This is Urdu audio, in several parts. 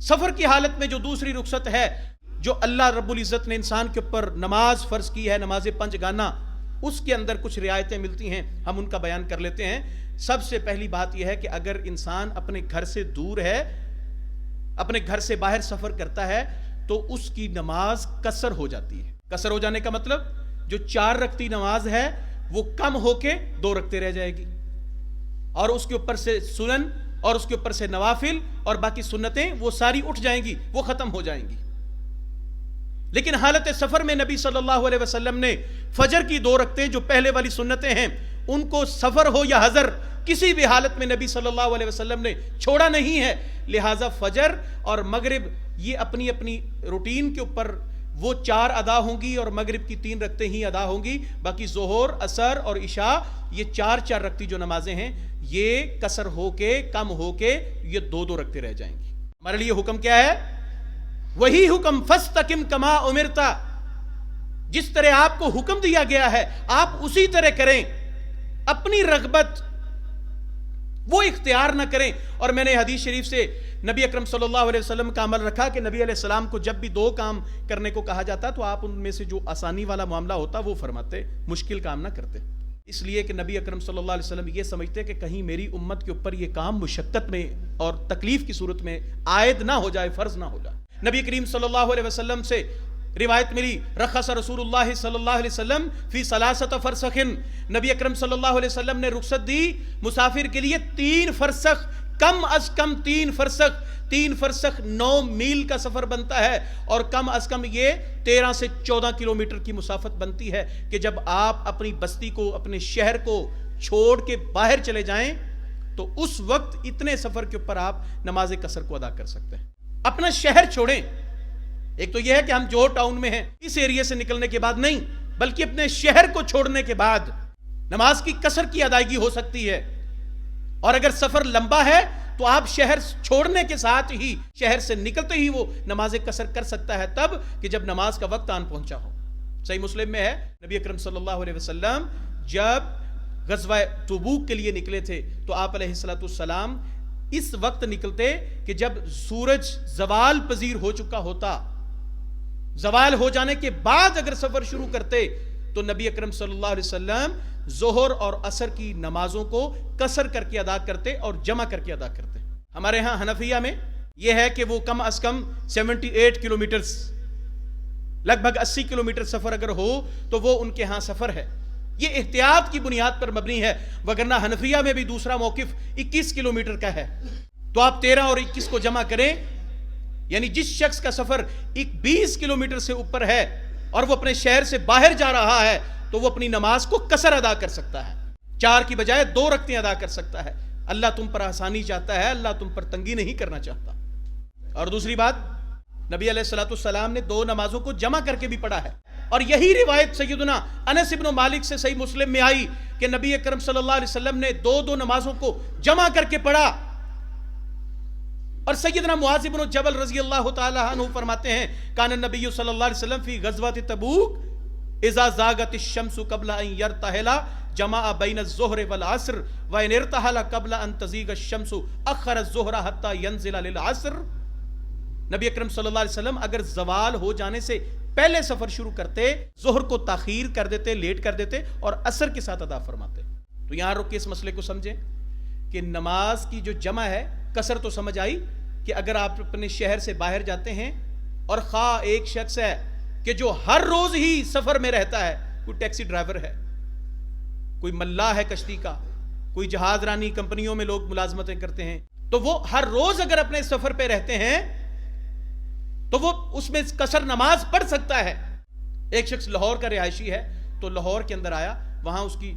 سفر کی حالت میں جو دوسری رخصت ہے جو اللہ رب العزت نے انسان کے اوپر نماز فرض کی ہے، نماز پنج گانا، اس کے اندر کچھ رعایتیں ملتی ہیں، ہم ان کا بیان کر لیتے ہیں۔ سب سے پہلی بات یہ ہے کہ اگر انسان اپنے گھر سے دور ہے، اپنے گھر سے باہر سفر کرتا ہے، تو اس کی نماز قصر ہو جاتی ہے۔ قصر ہو جانے کا مطلب جو 4 رکعتی نماز ہے وہ کم ہو کے 2 رکعتیں رہ جائے گی، اور اس کے اوپر سے سنن اور اس کے اوپر سے نوافل اور باقی سنتیں وہ ساری اٹھ جائیں گی، وہ ختم ہو جائیں گی۔ لیکن حالت سفر میں نبی صلی اللہ علیہ وسلم نے فجر کی 2 رکعتیں جو پہلے والی سنتیں ہیں ان کو سفر ہو یا حضر کسی بھی حالت میں نبی صلی اللہ علیہ وسلم نے چھوڑا نہیں ہے، لہٰذا فجر اور مغرب یہ اپنی اپنی روٹین کے اوپر وہ 4 ادا ہوں گی اور مغرب کی 3 رکعتیں ہی ادا ہوں گی، باقی ظہر، عصر اور عشاء یہ 4 رکعتی جو نمازیں ہیں یہ قصر ہو کے کم ہو کے یہ 2 رکعتیں رہ جائیں گی۔ ہمارے لیے حکم کیا ہے؟ وہی حکم فاستقم کما امرت، جس طرح آپ کو حکم دیا گیا ہے آپ اسی طرح کریں، اپنی رغبت وہ اختیار نہ کریں۔ اور میں نے حدیث شریف سے نبی اکرم صلی اللہ علیہ وسلم کا عمل رکھا کہ نبی علیہ السلام کو جب بھی 2 کام کرنے کو کہا جاتا تو آپ ان میں سے جو آسانی والا معاملہ ہوتا وہ فرماتے، مشکل کام نہ کرتے، اس لیے کہ نبی اکرم صلی اللہ علیہ وسلم یہ سمجھتے کہ کہیں میری امت کے اوپر یہ کام مشقت میں اور تکلیف کی صورت میں عائد نہ ہو جائے، فرض نہ ہو جائے۔ نبی کریم صلی اللہ علیہ وسلم سے روایت ملی، رخص رسول اللہ صلی اللہ علیہ وسلم فی 3 فرسخ، نبی اکرم صلی اللہ علیہ وسلم نے رخصت دی مسافر کے لیے 3 فرسخ، کم از کم 3 فرسخ، 3 فرسخ 9 میل کا سفر بنتا ہے، اور کم از کم یہ 13 سے 14 کلومیٹر کی مسافت بنتی ہے کہ جب آپ اپنی بستی کو، اپنے شہر کو چھوڑ کے باہر چلے جائیں تو اس وقت اتنے سفر کے اوپر آپ نماز قصر کو ادا کر سکتے ہیں۔ اپنا شہر چھوڑیں، ایک تو یہ ہے کہ ہم جو ٹاؤن میں ہیں اس ایریے سے نکلنے کے بعد نہیں، بلکہ اپنے شہر کو چھوڑنے کے بعد نماز کی قصر کی ادائیگی ہو سکتی ہے، اور اگر سفر لمبا ہے تو آپ شہر چھوڑنے کے ساتھ ہی، شہر سے نکلتے ہی وہ نماز قصر کر سکتا ہے، تب کہ جب نماز کا وقت آن پہنچا ہو۔ صحیح مسلم میں ہے نبی اکرم صلی اللہ علیہ وسلم جب غزوہ تبوک کے لیے نکلے تھے تو آپ علیہ السلام اس وقت نکلتے کہ جب سورج زوال پذیر ہو چکا ہوتا، زوال ہو جانے کے بعد اگر سفر شروع کرتے تو نبی اکرم صلی اللہ علیہ وسلم ظہر اور عصر کی نمازوں کو قصر کر کے ادا کرتے اور جمع کر کے ادا کرتے۔ ہمارے ہاں حنفیہ میں یہ ہے کہ وہ کم از کم 78 کلومیٹرز، لگ بھگ 80 کلومیٹر سفر اگر ہو تو وہ ان کے ہاں سفر ہے۔ یہ احتیاط کی بنیاد پر مبنی ہے، وگرنہ حنفیہ میں بھی دوسرا موقف 21 کلومیٹر کا ہے، تو آپ 13 اور 21 کو جمع کریں، یعنی جس شخص کا سفر 20 کلومیٹر سے اوپر ہے اور وہ اپنے شہر سے باہر جا رہا ہے تو وہ اپنی نماز کو قصر ادا کر سکتا ہے، 4 کی بجائے 2 رکعتیں ادا کر سکتا ہے۔ اللہ تم پر آسانی چاہتا ہے، اللہ تم پر تنگی نہیں کرنا چاہتا۔ اور دوسری بات، نبی علیہ السلام نے 2 نمازوں کو جمع کر کے بھی پڑھا ہے، اور یہی روایت سیدنا انس بن مالک سے صحیح مسلم میں آئی کہ نبی اکرم صلی اللہ علیہ وسلم نے 2 نمازوں کو جمع کر کے پڑھا۔ اور سیدنا معاذ بن جبل رضی اللہ تعالی عنہ فرماتے ہیں کان النبی صلی اللہ علیہ وسلم فی غزوۃ تبوک اذا زاغت الشمس قبل ان يرتحل جمع بین الظہر والعصر وان ارتحل قبل ان تزیغ الشمس اخر الظہر حتى ينزل للعصر۔ نبی اکرم صلی اللہ علیہ وسلم اگر زوال ہو جانے سے پہلے سفر شروع کرتے، ظہر کو تاخیر کر دیتے، لیٹ کر دیتے، اور عصر کے ساتھ ادا فرماتے۔ تو یہاں رک کے اس مسئلے کو سمجھیں کہ نماز کی جو جمع ہے، قصر تو سمجھ آئی کہ اگر آپ اپنے شہر سے باہر جاتے ہیں اور خواہ ایک شخص ہے کہ جو ہر روز ہی سفر میں رہتا ہے، کوئی ٹیکسی ڈرائیور ہے، کوئی ملاح ہے کشتی کا، کوئی جہاز رانی کمپنیوں میں لوگ ملازمتیں کرتے ہیں، تو وہ ہر روز اگر اپنے سفر پہ رہتے ہیں تو وہ اس میں قصر نماز پڑھ سکتا ہے۔ ایک شخص لاہور کا رہائشی ہے تو لاہور کے اندر آیا، وہاں اس کی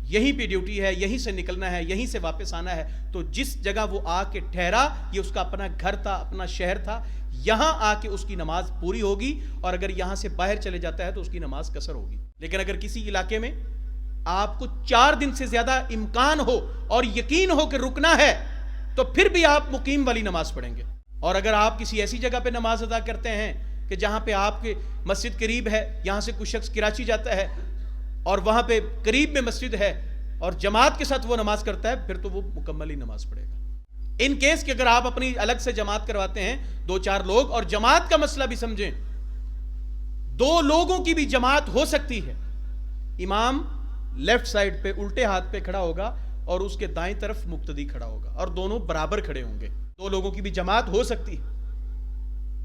یہیں پہ ڈیوٹی ہے، یہیں سے نکلنا ہے، یہیں سے واپس آنا ہے، تو جس جگہ وہ آ کے ٹھہرا یہ اس کا اپنا گھر تھا، اپنا شہر تھا، یہاں آ کے اس کی نماز پوری ہوگی، اور اگر یہاں سے باہر چلے جاتا ہے تو اس کی نماز قصر ہوگی۔ لیکن اگر کسی علاقے میں آپ کو 4 دن سے زیادہ امکان ہو اور یقین ہو کہ رکنا ہے تو پھر بھی آپ مقیم والی نماز پڑھیں گے، اور اگر آپ کسی ایسی جگہ پہ نماز ادا کرتے ہیں کہ جہاں پہ آپ کے مسجد قریب ہے، یہاں سے کوئی شخص کراچی جاتا ہے اور وہاں پہ قریب میں مسجد ہے اور جماعت کے ساتھ وہ نماز کرتا ہے، پھر تو وہ مکمل ہی نماز پڑھے گا۔ ان کیس کہ اگر آپ اپنی الگ سے جماعت کرواتے ہیں 2-4 لوگ، اور جماعت کا مسئلہ بھی سمجھیں، 2 لوگوں کی بھی جماعت ہو سکتی ہے. امام لیفٹ سائڈ پہ الٹے ہاتھ پہ کھڑا ہوگا اور اس کے دائیں طرف مقتدی کھڑا ہوگا، اور دونوں برابر کھڑے ہوں گے. 2 لوگوں کی بھی جماعت ہو سکتی ہے.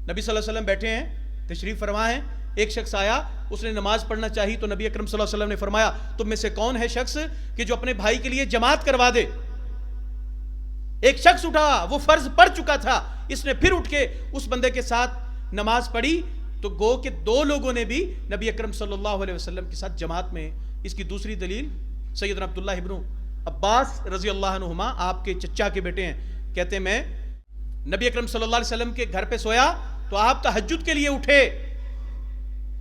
نبی صلی اللہ علیہ وسلم بیٹھے ہیں، تشریف فرما ہیں، ایک شخص آیا، اس نے نماز پڑھنا چاہی تو نبی اکرم صلی اللہ علیہ وسلم نے فرمایا تم میں سے کون ہے شخص کہ جو اپنے بھائی کے لیے جماعت کروا دے. ایک شخص اٹھا، وہ فرض پڑھ چکا تھا، اس نے پھر اٹھ کے اس بندے کے ساتھ نماز پڑھی، تو گو کہ 2 لوگوں نے بھی نبی اکرم صلی اللہ علیہ وسلم کے ساتھ جماعت میں. اس کی دوسری دلیل سیدنا عبداللہ ابن عباس رضی اللہ عنہما، آپ کے چچا کے بیٹے ہیں، کہتے ہیں میں نبی اکرم صلی اللہ علیہ وسلم کے گھر پہ سویا تو آپ تہجد کے لیے اٹھے،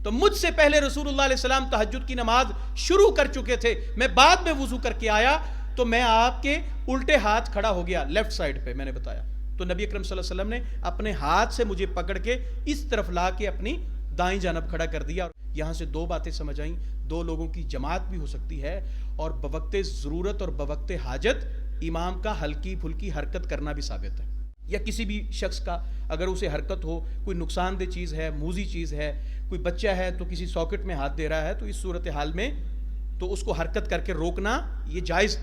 تو مجھ سے پہلے رسول اللہ علیہ السلام تہجد کی نماز شروع کر چکے تھے. میں بعد میں وضو کر کے آیا تو میں آپ کے الٹے ہاتھ کھڑا ہو گیا لیفٹ سائڈ پہ. میں نے بتایا تو نبی اکرم صلی اللہ علیہ وسلم نے اپنے ہاتھ سے مجھے پکڑ کے اس طرف لا کے اپنی دائیں جانب کھڑا کر دیا. یہاں سے 2 باتیں سمجھ آئیں. 2 لوگوں کی جماعت بھی ہو سکتی ہے، اور بوقت ضرورت اور بوقت حاجت امام کا ہلکی پھلکی حرکت کرنا بھی ثابت ہے. یا کسی بھی شخص کا اگر اسے حرکت ہو، کوئی نقصان دہ چیز ہے، موذی چیز ہے، کوئی بچہ ہے تو کسی ساکٹ میں ہاتھ دے رہا ہے، تو اس صورتحال میں تو اس کو حرکت کر کے روکنا یہ جائز.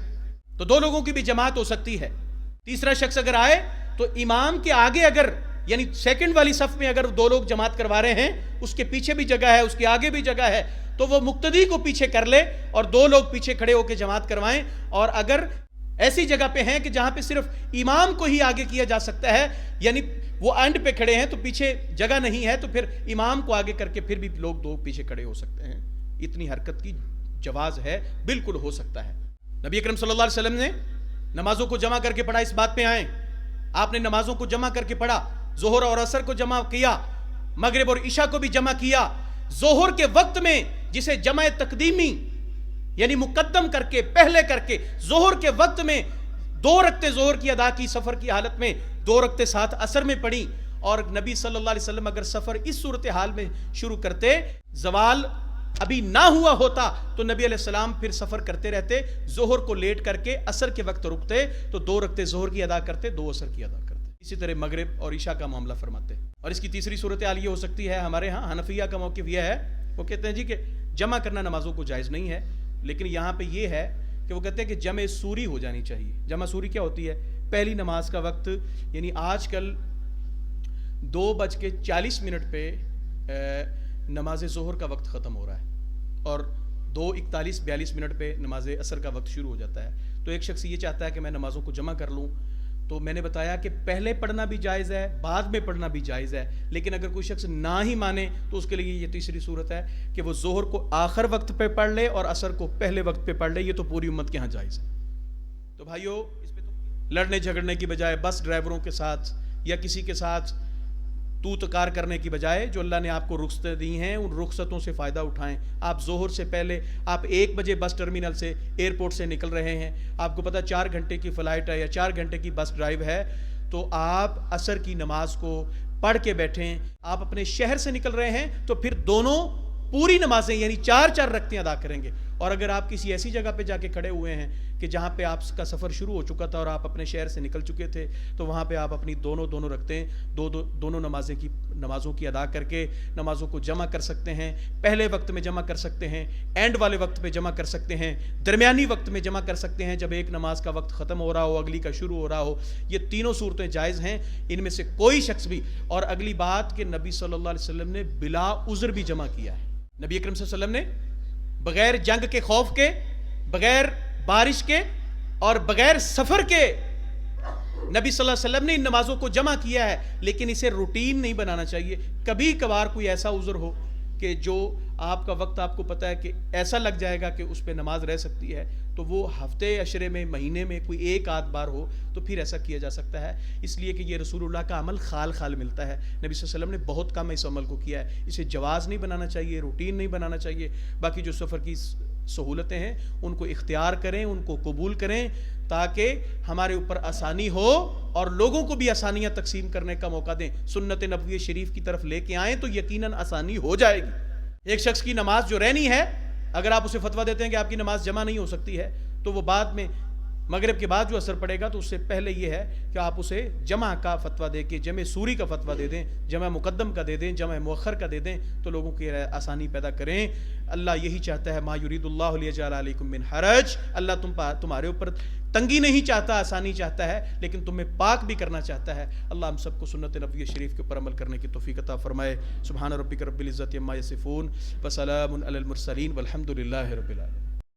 تو 2 لوگوں کی بھی جماعت ہو سکتی ہے. تیسرا شخص اگر آئے تو امام کے آگے، اگر یعنی سیکنڈ والی صف میں اگر 2 لوگ جماعت کروا رہے ہیں، اس کے پیچھے بھی جگہ ہے، اس کے آگے بھی جگہ ہے، تو وہ مقتدی کو پیچھے کر لے اور 2 لوگ پیچھے کھڑے ہو کے جماعت کروائیں. اور اگر ایسی جگہ پہ ہیں کہ جہاں پہ صرف امام کو ہی آگے کیا جا سکتا ہے، یعنی وہ اینڈ پہ کھڑے ہیں تو پیچھے جگہ نہیں ہے، تو پھر امام کو آگے کر کے پھر بھی لوگ 2 پیچھے کھڑے ہو سکتے ہیں. اتنی حرکت کی جواز ہے، بالکل ہو سکتا ہے. نبی اکرم صلی اللہ علیہ وسلم نے نمازوں کو جمع کر کے پڑھا. اس بات پہ آئیں، آپ نے نمازوں کو جمع کر کے پڑھا، ظہر اور عصر کو جمع کیا، مغرب اور عشاء کو بھی جمع کیا. ظہر کے وقت میں جسے جمع تقدیمی یعنی مقدم کر کے پہلے کر کے، ظہر کے وقت میں 2 رکعتیں ظہر کی ادا کی سفر کی حالت میں، 2 رکعتیں ساتھ عصر میں پڑھی. اور نبی صلی اللہ علیہ وسلم اگر سفر اس صورتحال میں شروع کرتے، زوال ابھی نہ ہوا ہوتا، تو نبی علیہ السلام پھر سفر کرتے رہتے، ظہر کو لیٹ کر کے عصر کے وقت رکتے تو 2 رکعتیں ظہر کی ادا کرتے، 2 عصر کی ادا کرتے. اسی طرح مغرب اور عشاء کا معاملہ فرماتے. اور اس کی تیسری صورتحال یہ ہو سکتی ہے، ہمارے ہاں حنفیہ کا موقف یہ ہے، وہ کہتے ہیں جی کہ جمع کرنا نمازوں کو جائز نہیں ہے، لیکن یہاں پہ یہ ہے کہ وہ کہتے ہیں کہ جمع سوری ہو جانی چاہیے. جمع سوری کیا ہوتی ہے؟ پہلی نماز کا وقت، یعنی آج کل 2:40 پہ نماز ظہر کا وقت ختم ہو رہا ہے، اور 2:41-42 پہ نماز عصر کا وقت شروع ہو جاتا ہے. تو ایک شخص یہ چاہتا ہے کہ میں نمازوں کو جمع کر لوں، تو میں نے بتایا کہ پہلے پڑھنا بھی جائز ہے، بعد میں پڑھنا بھی جائز ہے. لیکن اگر کوئی شخص نہ ہی مانے تو اس کے لیے یہ تیسری صورت ہے کہ وہ ظہر کو آخر وقت پہ پڑھ لے اور عصر کو پہلے وقت پہ پڑھ لے. یہ تو پوری امت کے ہاں جائز ہے. تو بھائیو، اس پہ تو لڑنے جھگڑنے کی بجائے بس ڈرائیوروں کے ساتھ یا کسی کے ساتھ تو تکار کرنے کی بجائے جو اللہ نے آپ کو رخصتیں دی ہیں ان رخصتوں سے فائدہ اٹھائیں. آپ ظہر سے پہلے، آپ 1 بجے بس ٹرمینل سے ایئرپورٹ سے نکل رہے ہیں، آپ کو پتہ 4 گھنٹے کی فلائٹ ہے یا 4 گھنٹے کی بس ڈرائیو ہے، تو آپ عصر کی نماز کو پڑھ کے بیٹھیں. آپ اپنے شہر سے نکل رہے ہیں تو پھر دونوں پوری نمازیں یعنی 4 رکعتیں ادا کریں گے. اور اگر آپ کسی ایسی جگہ پہ جا کے کھڑے ہوئے ہیں کہ جہاں پہ آپ کا سفر شروع ہو چکا تھا اور آپ اپنے شہر سے نکل چکے تھے، تو وہاں پہ آپ اپنی دونوں رکعتیں دونوں نمازوں کی ادا کر کے نمازوں کو جمع کر سکتے ہیں. پہلے وقت میں جمع کر سکتے ہیں، اینڈ والے وقت پہ جمع کر سکتے ہیں، درمیانی وقت میں جمع کر سکتے ہیں جب ایک نماز کا وقت ختم ہو رہا ہو، اگلی کا شروع ہو رہا ہو. یہ تینوں صورتیں جائز ہیں، ان میں سے کوئی شخص بھی. اور اگلی بات کہ نبی صلی اللہ علیہ وسلم نے بلا عذر بھی جمع کیا ہے. نبی اکرم صلی اللہ علیہ وسلم نے بغیر جنگ کے خوف کے، بغیر بارش کے اور بغیر سفر کے نبی صلی اللہ علیہ وسلم نے ان نمازوں کو جمع کیا ہے. لیکن اسے روٹین نہیں بنانا چاہیے. کبھی کبھار کوئی ایسا عذر ہو کہ جو آپ کا وقت آپ کو پتہ ہے کہ ایسا لگ جائے گا کہ اس پہ نماز رہ سکتی ہے، تو وہ ہفتے عشرے میں، مہینے میں کوئی 1-8 بار ہو تو پھر ایسا کیا جا سکتا ہے. اس لیے کہ یہ رسول اللہ کا عمل خال ملتا ہے. نبی صلی اللہ علیہ وسلم نے بہت کم اس عمل کو کیا ہے. اسے جواز نہیں بنانا چاہیے، روٹین نہیں بنانا چاہیے. باقی جو سفر کی سہولتیں ہیں ان کو اختیار کریں، ان کو قبول کریں، تاکہ ہمارے اوپر آسانی ہو اور لوگوں کو بھی آسانیاں تقسیم کرنے کا موقع دیں. سنت نبوی شریف کی طرف لے کے آئیں تو یقیناً آسانی ہو جائے گی. ایک شخص کی نماز جو رہنی ہے، اگر آپ اسے فتویٰ دیتے ہیں کہ آپ کی نماز جمع نہیں ہو سکتی ہے، تو وہ بعد میں مغرب کے بعد جو اثر پڑے گا تو اس سے پہلے یہ ہے کہ آپ اسے جمع کا فتویٰ دے کے جمع سوری کا فتویٰ دے دیں، جمع مقدم کا دے دیں، جمع مؤخر کا دے دیں، تو لوگوں کی آسانی پیدا کریں۔ اللہ یہی چاہتا ہے، ما یرید اللہ لیجعل علیکم من حرج، اللہ تمہارے اوپر تنگی نہیں چاہتا، آسانی چاہتا ہے، لیکن تمہیں پاک بھی کرنا چاہتا ہے۔ اللہ ہم سب کو سنت نبوی شریف کے اوپر عمل کرنے کی توفیق عطا فرمائے۔ سبحان ربک رب العزت عما یصفون وسلام علی المرسلین والحمد للہ رب العالمین۔